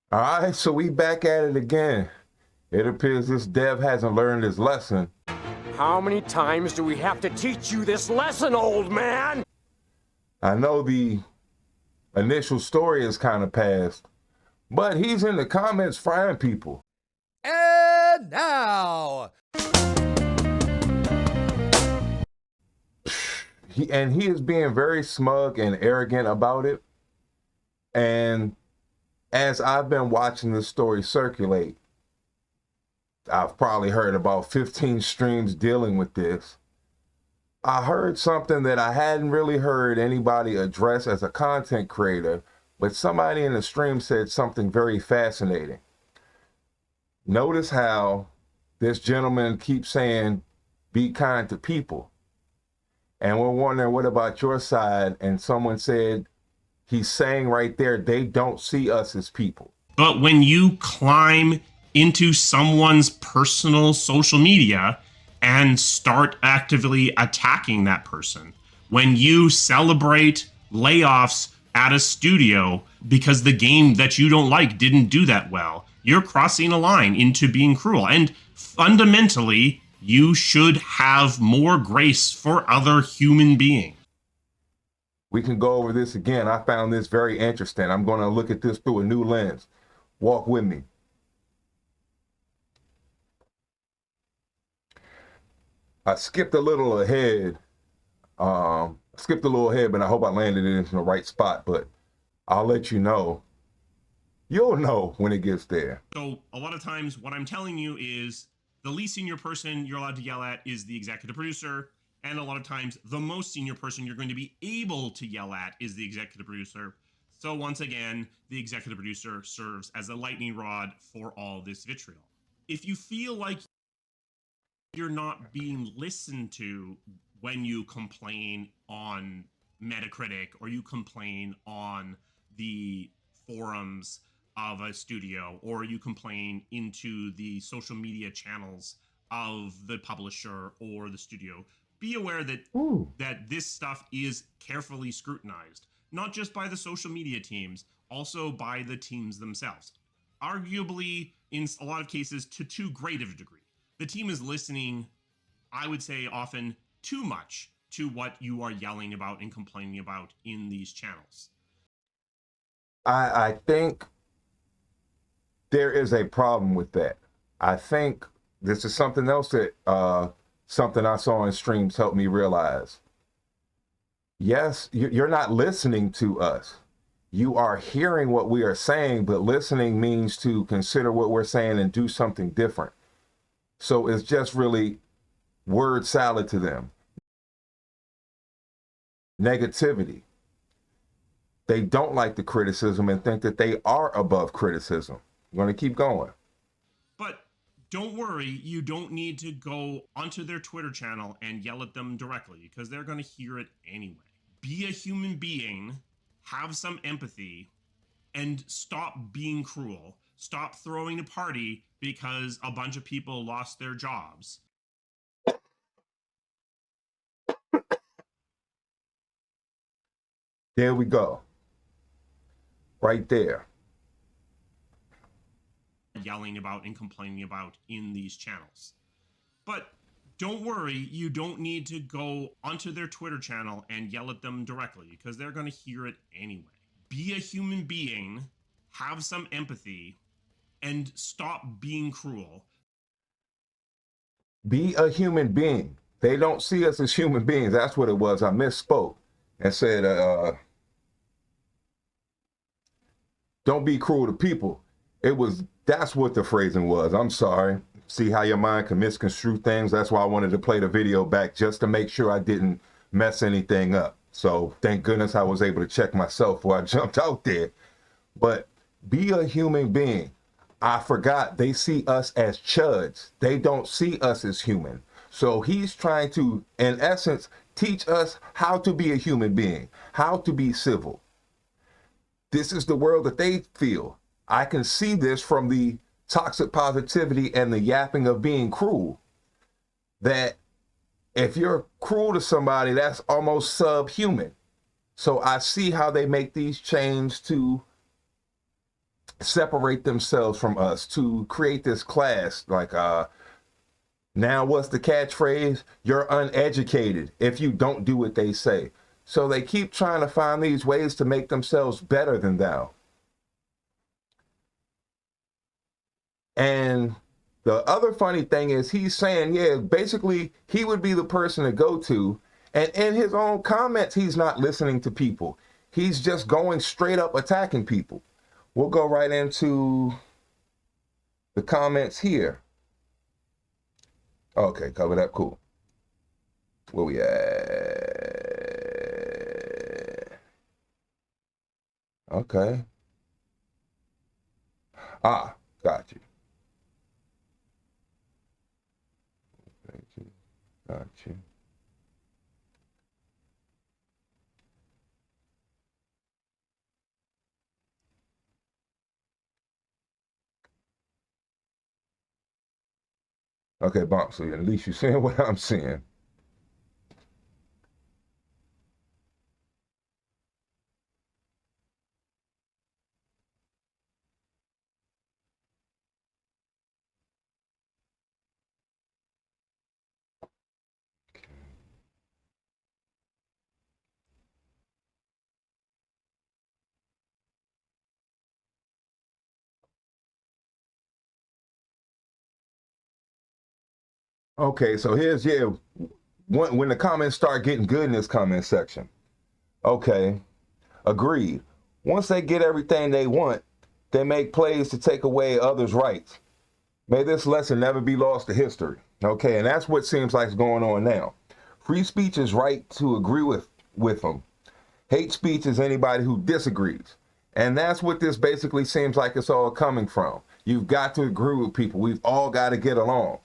All right, so we back at it again. It appears this dev hasn't learned his lesson. How many times do we have to teach you this lesson, old man? I know the initial story is kind of past, but he's in the comments frying people. And now, He is being very smug and arrogant about it. And as I've been watching this story circulate, I've probably heard about 15 streams dealing with this. I heard something that I hadn't really heard anybody address as a content creator, but somebody in the stream said something very fascinating. Notice how this gentleman keeps saying, be kind to people. And we're wondering, what about your side? And someone said, he's saying right there, they don't see us as people. But when you climb into someone's personal social media and start actively attacking that person, when you celebrate layoffs at a studio because the game that you don't like didn't do that well, you're crossing a line into being cruel. And fundamentally, you should have more grace for other human beings. We can go over this again. I found this very interesting. I'm going to look at this through a new lens. Walk with me. I skipped a little ahead. But I hope I landed it in the right spot. But I'll let you know. You'll know when it gets there. So a lot of times what I'm telling you is the least senior person you're allowed to yell at is the executive producer. And a lot of times the most senior person you're going to be able to yell at is the executive producer. So once again, the executive producer serves as a lightning rod for all this vitriol. If you feel like you're not being listened to when you complain on Metacritic or you complain on the forums of a studio or you complain into the social media channels of the publisher or the studio, be aware that that this stuff is carefully scrutinized, not just by the social media teams, also by the teams themselves. Arguably, in a lot of cases, to too great of a degree. The team is listening, I would say, often too much to what you are yelling about and complaining about in these channels. I think there is a problem with that. I think this is something else that something I saw in streams helped me realize. Yes, you're not listening to us. You are hearing what we are saying, but listening means to consider what we're saying and do something different. So it's just really word salad to them. Negativity. They don't like the criticism and think that they are above criticism. I'm going to keep going. But don't worry, you don't need to go onto their Twitter channel and yell at them directly because they're going to hear it anyway. Be a human being, have some empathy, and stop being cruel. Stop throwing a party because a bunch of people lost their jobs. There we go. Right there. Yelling about and complaining about in these channels. But don't worry, you don't need to go onto their Twitter channel and yell at them directly because they're going to hear it anyway. Be a human being, have some empathy, and stop being cruel. Be a human being. They don't see us as human beings. That's what it was. I misspoke and said, don't be cruel to people. That's what the phrasing was. I'm sorry. See how your mind can misconstrue things? That's why I wanted to play the video back just to make sure I didn't mess anything up. So thank goodness I was able to check myself before I jumped out there. But be a human being. I forgot they see us as chuds. They don't see us as human. So he's trying to, in essence, teach us how to be a human being, how to be civil. This is the world that they feel. I can see this from the toxic positivity and the yapping of being cruel. That if you're cruel to somebody, that's almost subhuman. So I see how they make these changes to separate themselves from us, to create this class. Like, now what's the catchphrase? You're uneducated if you don't do what they say. So they keep trying to find these ways to make themselves better than thou. And the other funny thing is he's saying, yeah, basically he would be the person to go to. And in his own comments, he's not listening to people. He's just going straight up attacking people. We'll go right into the comments here. Okay, covered up, cool. Where we at? Okay. Ah, got you. Got you. Okay, Bonk, so at least you're seeing what I'm seeing. Okay, so here's, yeah, when the comments start getting good in this comment section. Okay, agreed. Once they get everything they want, they make plays to take away others' rights. May this lesson never be lost to history. Okay, and that's what seems like is going on now. Free speech is right to agree with them. Hate speech is anybody who disagrees. And that's what this basically seems like it's all coming from. You've got to agree with people. We've all got to get along.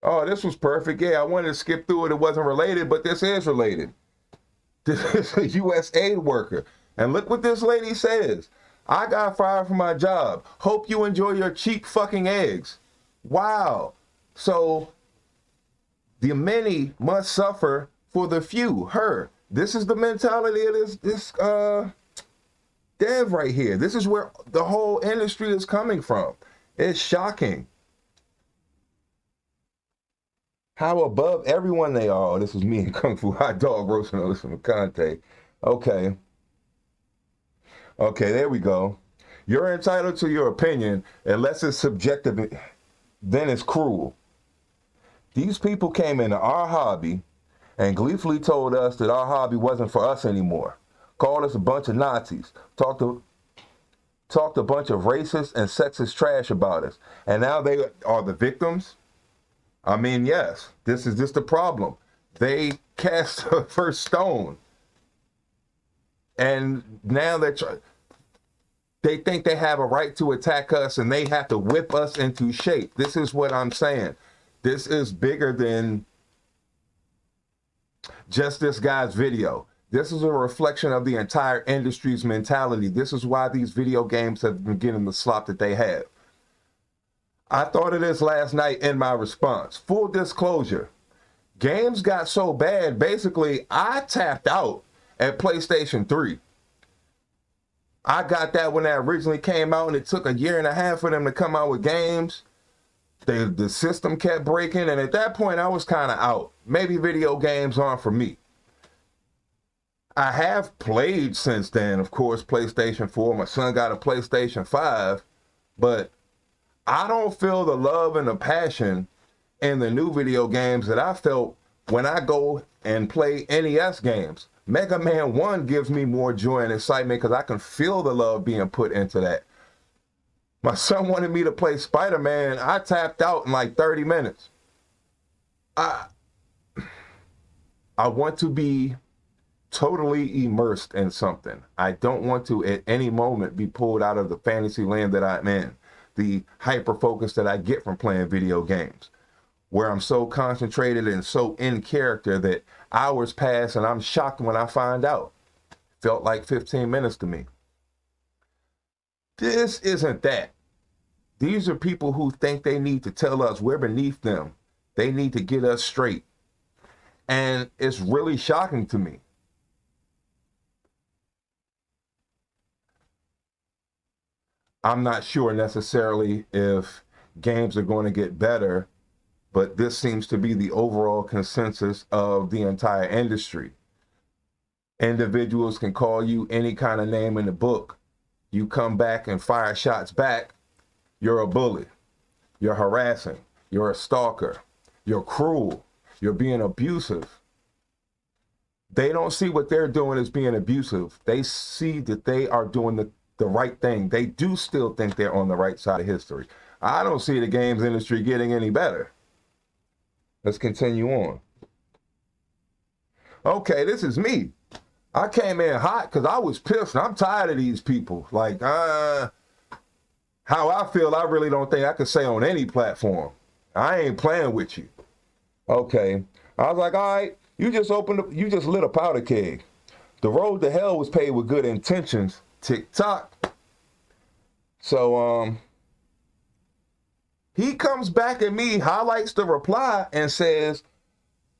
Oh, this was perfect. Yeah, I wanted to skip through it. It wasn't related, but this is related. This is a U.S. aid worker. And look what this lady says. I got fired from my job. Hope you enjoy your cheap fucking eggs. Wow. So the many must suffer for the few. Her. This is the mentality of this Dev right here. This is where the whole industry is coming from. It's shocking how above everyone they are. Oh, this is me and Kung Fu Hot Dog roasting on this from Conte. Okay. Okay, there we go. You're entitled to your opinion unless it's subjective, then it's cruel. These people came into our hobby and gleefully told us that our hobby wasn't for us anymore. Called us a bunch of Nazis. Talked a bunch of racist and sexist trash about us. And now they are the victims? I mean, yes, this is just the problem. They cast the first stone. And now they think they have a right to attack us and they have to whip us into shape. This is what I'm saying. This is bigger than just this guy's video. This is a reflection of the entire industry's mentality. This is why these video games have been getting the slop that they have. I thought of this last night in my response. Full disclosure, games got so bad, basically, I tapped out at PlayStation 3. I got that when that originally came out, and it took 1.5 years for them to come out with games. The system kept breaking, and at that point, I was kind of out. Maybe video games aren't for me. I have played since then, of course, PlayStation 4. My son got a PlayStation 5, but I don't feel the love and the passion in the new video games that I felt when I go and play NES games. Mega Man 1 gives me more joy and excitement because I can feel the love being put into that. My son wanted me to play Spider-Man. I tapped out in like 30 minutes. I want to be totally immersed in something. I don't want to at any moment be pulled out of the fantasy land that I'm in. The hyper focus that I get from playing video games, where I'm so concentrated and so in character that hours pass and I'm shocked when I find out. Felt like 15 minutes to me. This isn't that. These are people who think they need to tell us we're beneath them. They need to get us straight. And it's really shocking to me. I'm not sure necessarily if games are going to get better, but this seems to be the overall consensus of the entire industry. Individuals can call you any kind of name in the book. You come back and fire shots back, you're a bully. You're harassing. You're a stalker. You're cruel. You're being abusive. They don't see what they're doing as being abusive. They see that they are doing the right thing. They do still think they're on the right side of history. I don't see the games industry getting any better. Let's continue on. Okay, this is me. I came in hot because I was pissed. I'm tired of these people. Like, how I feel, I really don't think I could say on any platform. I ain't playing with you. Okay. I was like, all right, you just lit a powder keg. The road to hell was paved with good intentions. Tick-tock. So, he comes back at me, highlights the reply, and says,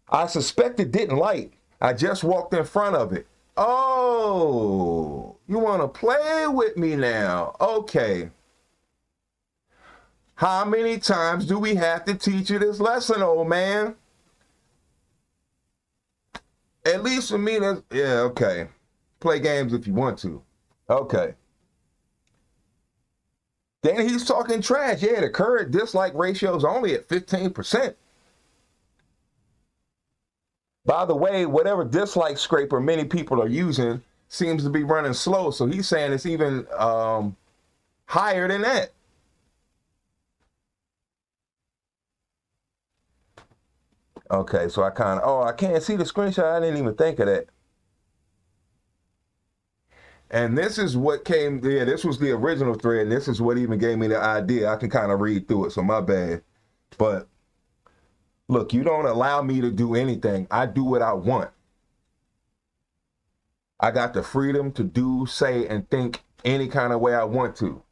I suspect it didn't light. I just walked in front of it. Oh, you want to play with me now? Okay. How many times do we have to teach you this lesson, old man? At least for me, that's, yeah, okay. Play games if you want to. Okay. Then he's talking trash. Yeah, the current dislike ratio is only at 15%. By the way, whatever dislike scraper many people are using seems to be running slow. So he's saying it's even higher than that. Okay, so I can't see the screenshot. I didn't even think of that. And this is what came there. This was the original thread. And this is what even gave me the idea. I can kind of read through it, so my bad. But look, you don't allow me to do anything. I do what I want. I got the freedom to do, say, and think any kind of way I want to.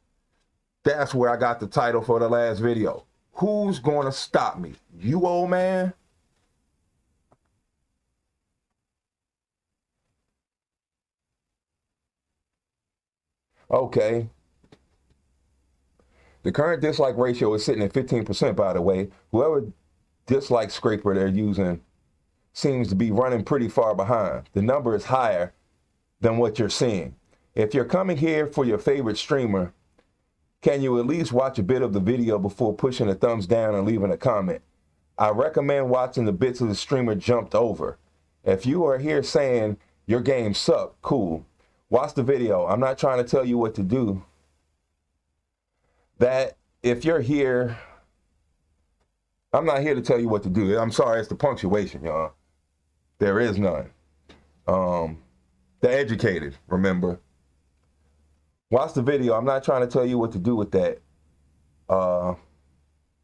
That's where I got the title for the last video. Who's going to stop me? You, old man? Okay. The current dislike ratio is sitting at 15%, by the way. Whoever dislike scraper they're using seems to be running pretty far behind. The number is higher than what you're seeing. If you're coming here for your favorite streamer, can you at least watch a bit of the video before pushing a thumbs down and leaving a comment? I recommend watching the bits of the streamer jumped over. If you are here saying your game sucked, cool. Watch the video. I'm not trying to tell you what to do. That if you're here, I'm not here to tell you what to do. I'm sorry, it's the punctuation, y'all. There is none. The educated, remember. Watch the video. I'm not trying to tell you what to do with that.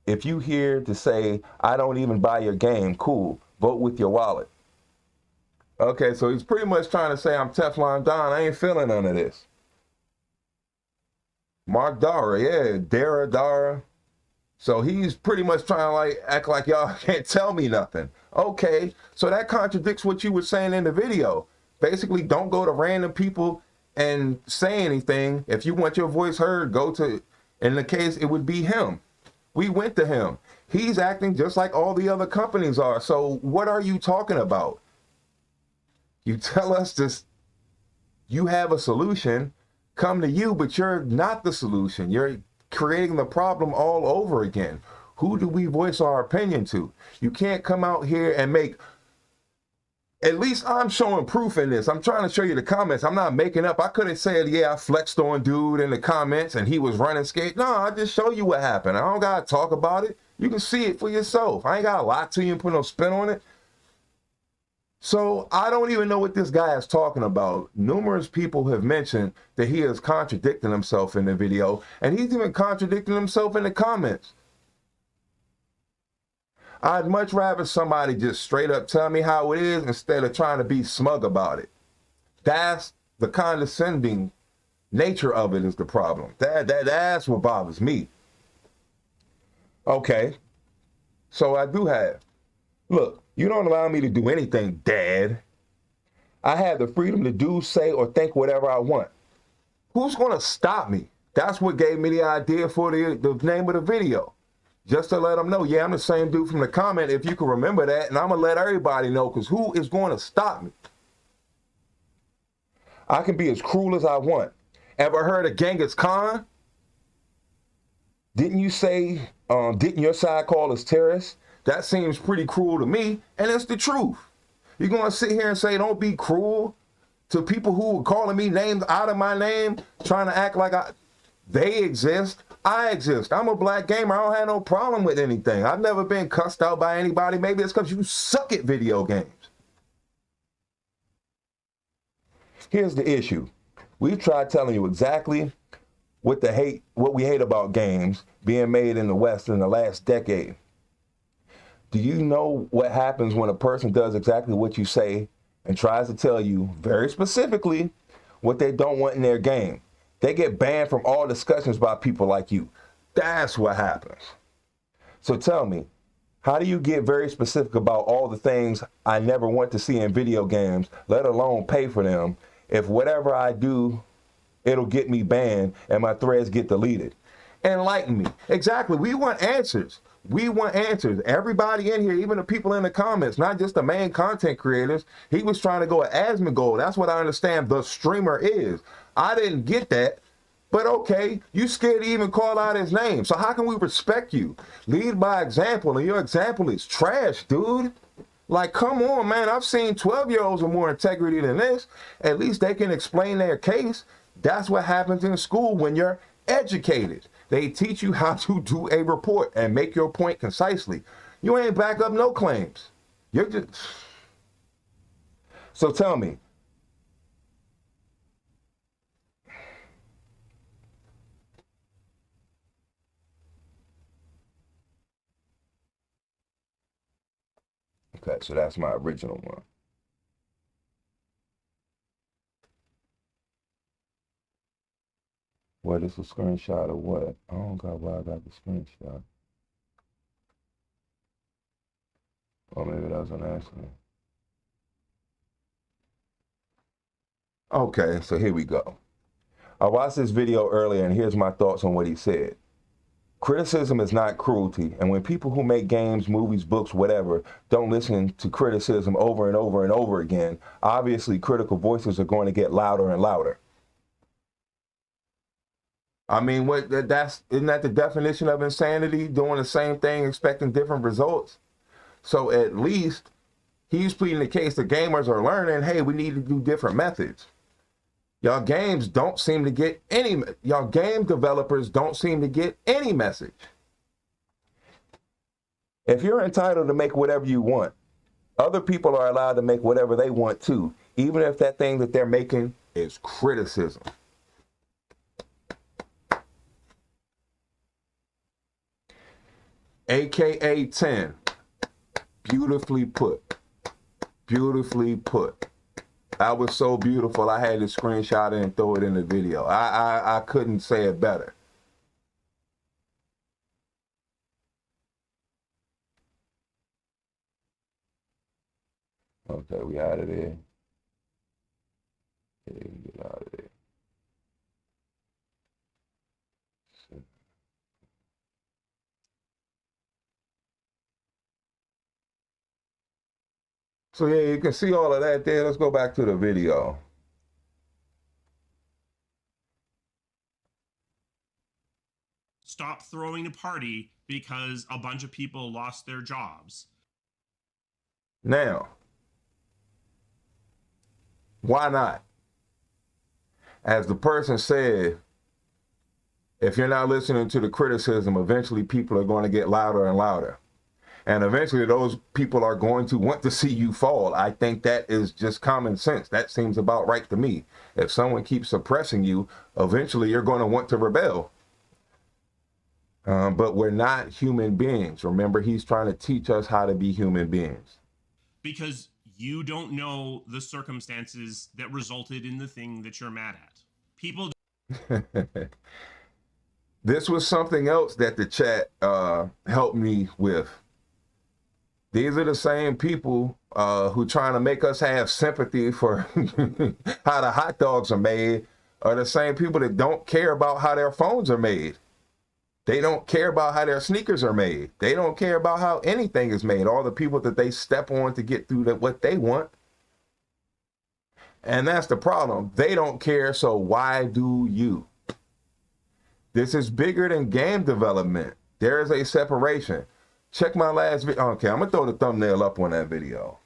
If you here to say, I don't even buy your game, cool. Vote with your wallet. Okay, so he's pretty much trying to say I'm Teflon Don. I ain't feeling none of this. Mark Darrah, yeah, Darrah. So he's pretty much trying to like act like y'all can't tell me nothing. Okay, so that contradicts what you were saying in the video. Basically, don't go to random people and say anything. If you want your voice heard, go to, in the case, it would be him. We went to him. He's acting just like all the other companies are. So what are you talking about? You tell us this, you have a solution, come to you, but you're not the solution. You're creating the problem all over again. Who do we voice our opinion to? You can't come out here and make, at least I'm showing proof in this. I'm trying to show you the comments. I'm not making up. I could have said, yeah, I flexed on dude in the comments and he was running skate. No, I just show you what happened. I don't got to talk about it. You can see it for yourself. I ain't got to lie to you and put no spin on it. So I don't even know what this guy is talking about. Numerous people have mentioned that he is contradicting himself in the video, and he's even contradicting himself in the comments. I'd much rather somebody just straight up tell me how it is instead of trying to be smug about it. That's the condescending nature of it is the problem. That's what bothers me. Okay, so I do have, look, you don't allow me to do anything, Dad. I have the freedom to do, say, or think whatever I want. Who's going to stop me? That's what gave me the idea for the name of the video. Just to let them know, yeah, I'm the same dude from the comment, if you can remember that, and I'm going to let everybody know, because who is going to stop me? I can be as cruel as I want. Ever heard of Genghis Khan? Didn't you say, didn't your side call us terrorists? That seems pretty cruel to me, and it's the truth. You're going to sit here and say, don't be cruel to people who are calling me names out of my name, trying to act like they exist. I exist. I'm a black gamer. I don't have no problem with anything. I've never been cussed out by anybody. Maybe it's because you suck at video games. Here's the issue. We've tried telling you exactly what we hate about games being made in the West in the last decade. Do you know what happens when a person does exactly what you say and tries to tell you very specifically what they don't want in their game? They get banned from all discussions by people like you. That's what happens. So tell me, how do you get very specific about all the things I never want to see in video games, let alone pay for them, if whatever I do, it'll get me banned and my threads get deleted? Enlighten me. Exactly. We want answers. We want answers. Everybody in here, even the people in the comments, not just the main content creators. He was trying to go at Asmongold. That's what I understand the streamer is. I didn't get that, but okay, you scared to even call out his name. So how can we respect you? Lead by example, and your example is trash, dude. Like, come on, man. I've seen 12-year-olds with more integrity than this. At least they can explain their case. That's what happens in school when you're educated. They teach you how to do a report and make your point concisely. You ain't back up no claims. You're just... So tell me. Okay, so that's my original one. What is a screenshot of what? I don't got why I got the screenshot. Or maybe that was an accident. Okay, so here we go. I watched this video earlier, and here's my thoughts on what he said. Criticism is not cruelty, and when people who make games, movies, books, whatever, don't listen to criticism over and over and over again, obviously critical voices are going to get louder and louder. I mean, isn't that the definition of insanity? Doing the same thing, expecting different results? So at least he's pleading the case that gamers are learning, hey, we need to do different methods. Y'all games don't seem to get any, y'all game developers don't seem to get any message. If you're entitled to make whatever you want, other people are allowed to make whatever they want too, even if that thing that they're making is criticism. AKA 10, beautifully put, beautifully put. That was so beautiful, I had to screenshot it and throw it in the video. I couldn't say it better. Okay, we out of there. Yeah, get out of there. So yeah, you can see all of that there. Let's go back to the video. Stop throwing a party because a bunch of people lost their jobs. Now, why not? As the person said, if you're not listening to the criticism, eventually people are going to get louder and louder. And eventually those people are going to want to see you fall. I think that is just common sense. That seems about right to me. If someone keeps suppressing you, eventually you're going to want to rebel. But we're not human beings. Remember, he's trying to teach us how to be human beings. Because you don't know the circumstances that resulted in the thing that you're mad at. People. This was something else that the chat helped me with. These are the same people who trying to make us have sympathy for how the hot dogs are made, are the same people that don't care about how their phones are made. They don't care about how their sneakers are made. They don't care about how anything is made. All the people that they step on to get through what they want. And that's the problem. They don't care, so why do you? This is bigger than game development. There is a separation. Check my last video. Okay, I'm going to throw the thumbnail up on that video.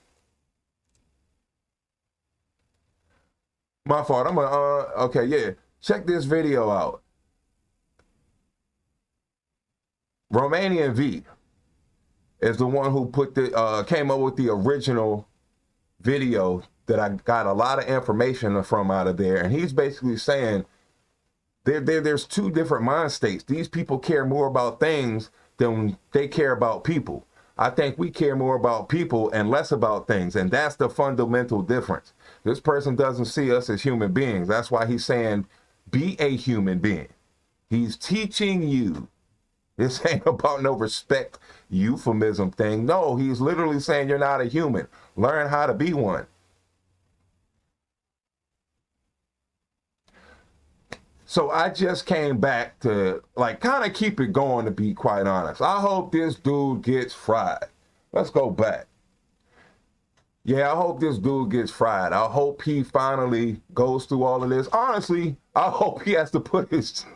My fault. I'm going to, okay, yeah. Check this video out. Romanian V is the one who put the came up with the original video that I got a lot of information from out of there. And he's basically saying there's two different mind states. These people care more about things than they care about people. I think we care more about people and less about things. And that's the fundamental difference. This person doesn't see us as human beings. That's why he's saying, be a human being. He's teaching you. This ain't about no respect euphemism thing. No, he's literally saying you're not a human. Learn how to be one. So I just came back to kind of keep it going, to be quite honest. I hope this dude gets fried. Let's go back. Yeah, I hope this dude gets fried. I hope he finally goes through all of this. Honestly, I hope he has to put his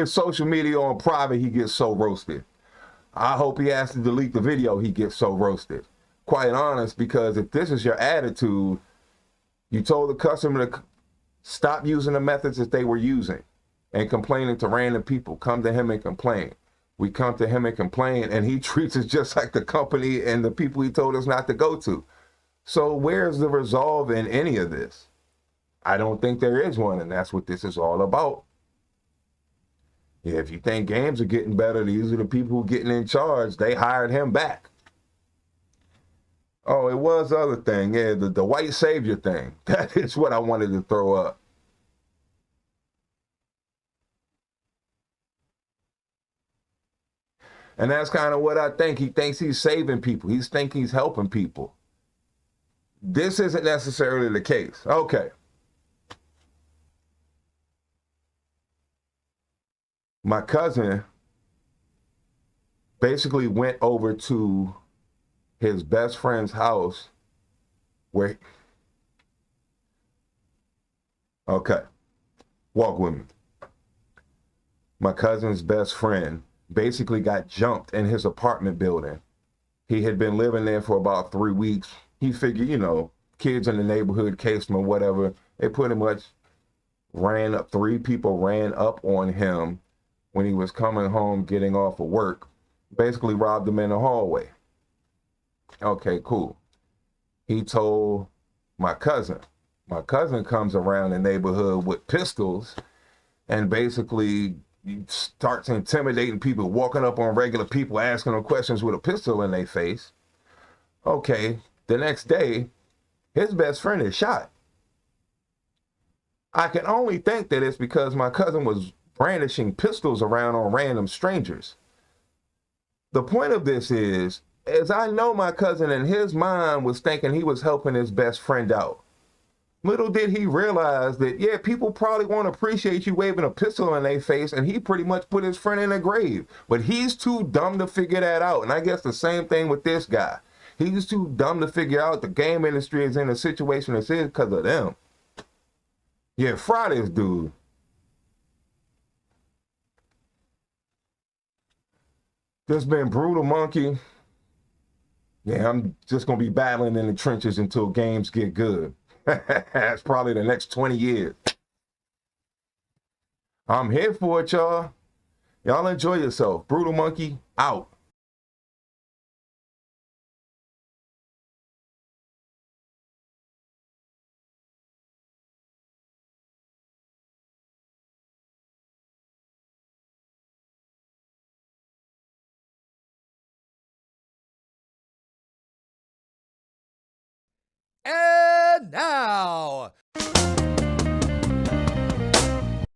social media on private. He gets so roasted. I hope he has to delete the video. He gets so roasted. Quite honest, because if this is your attitude, you told the customer to stop using the methods that they were using and complaining to random people. Come to him and complain. We come to him and complain, and he treats us just like the company and the people he told us not to go to. So where's the resolve in any of this? I don't think there is one, and that's what this is all about. Yeah, if you think games are getting better, these are the people who are getting in charge. They hired him back. Oh, it was the other thing. Yeah, the white savior thing. That is what I wanted to throw up. And that's kind of what I think. He thinks he's saving people. He thinks he's helping people. This isn't necessarily the case. Okay. My cousin basically went over to his best friend's house where, okay, walk with me. My cousin's best friend basically got jumped in his apartment building. He had been living there for about 3 weeks. He figured, kids in the neighborhood, caseman, whatever, they pretty much ran up, 3 people ran up on him when he was coming home, getting off of work, basically robbed him in the hallway. Okay, cool. He told my cousin. My cousin comes around the neighborhood with pistols and basically starts intimidating people, walking up on regular people, asking them questions with a pistol in their face. Okay, the next day, his best friend is shot. I can only think that it's because my cousin was brandishing pistols around on random strangers. The point of this is I know my cousin in his mind was thinking he was helping his best friend out. Little did he realize that, yeah, people probably won't appreciate you waving a pistol in their face, and he pretty much put his friend in a grave. But he's too dumb to figure that out. And I guess the same thing with this guy. He's too dumb to figure out the game industry is in a situation it's in because of them. Yeah, fry this dude. This been Brutal Monkey. Yeah, I'm just going to be battling in the trenches until games get good. That's probably the next 20 years. I'm here for it, y'all. Y'all enjoy yourself. Brutal Monkey, out. And now,